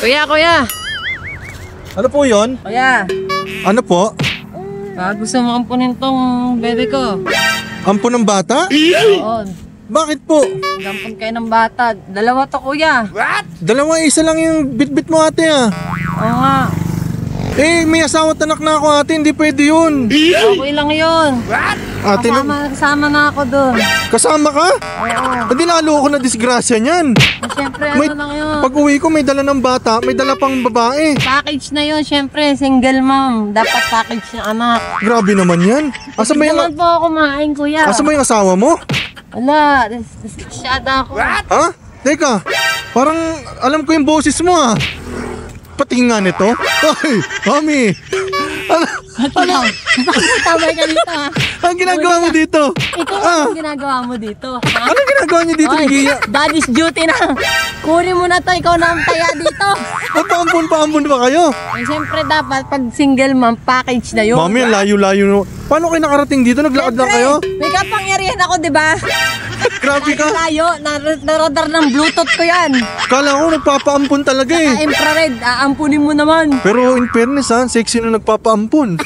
Kuya! Ano po yon? Kuya! Ano po? Gusto mo ampunin tong bebe ko? Ampon ng bata? Oo. Bakit po? Gampun kayo ng bata. Dalawa to, kuya. Dalawa, isa lang yung bitbit mo ate ah. Oo nga. Eh, may asawa at anak na ako ate, hindi pwede yun. Okay lang yun. Ate, Kasama na ako doon. kasama ka? Oo. Hindi lalo ako na disgrasya niyan. Siyempre, May, ano lang yun. pag uwi ko may dala ng bata, may dala pang babae. Package na yun, siyempre. Single mom. Dapat package ng anak. Grabe naman yan. Asa ba Hindi yung, naman po ako kumain, kuya. asa ba yung asawa mo? Wala. Masyada ako. Ha? Teka, parang alam ko yung boses mo ah. Patingin nga nito. Ay, mami. Ano? Tabay ka dito, ha? Ang ginagawa mo dito? Ikaw, anong ginagawa mo dito? Ha? Anong ginagawa niyo dito, Giya? Daddy's duty na. Kunin mo na to, ikaw na ang taya dito. Paampon ba kayo? Eh, siyempre dapat pag single mom, package na yun. Mami, ang layo-layo. Paano kayo nakarating dito? Naglakad lang kayo? May kapangyarihan ako, di ba? Grabe ka. Layo, naradar ng Bluetooth ko yan. Kala ko nagpapaampon talaga eh. Infrared, aampunin mo naman. Pero in fairness ha, sexy na nagpapaampon.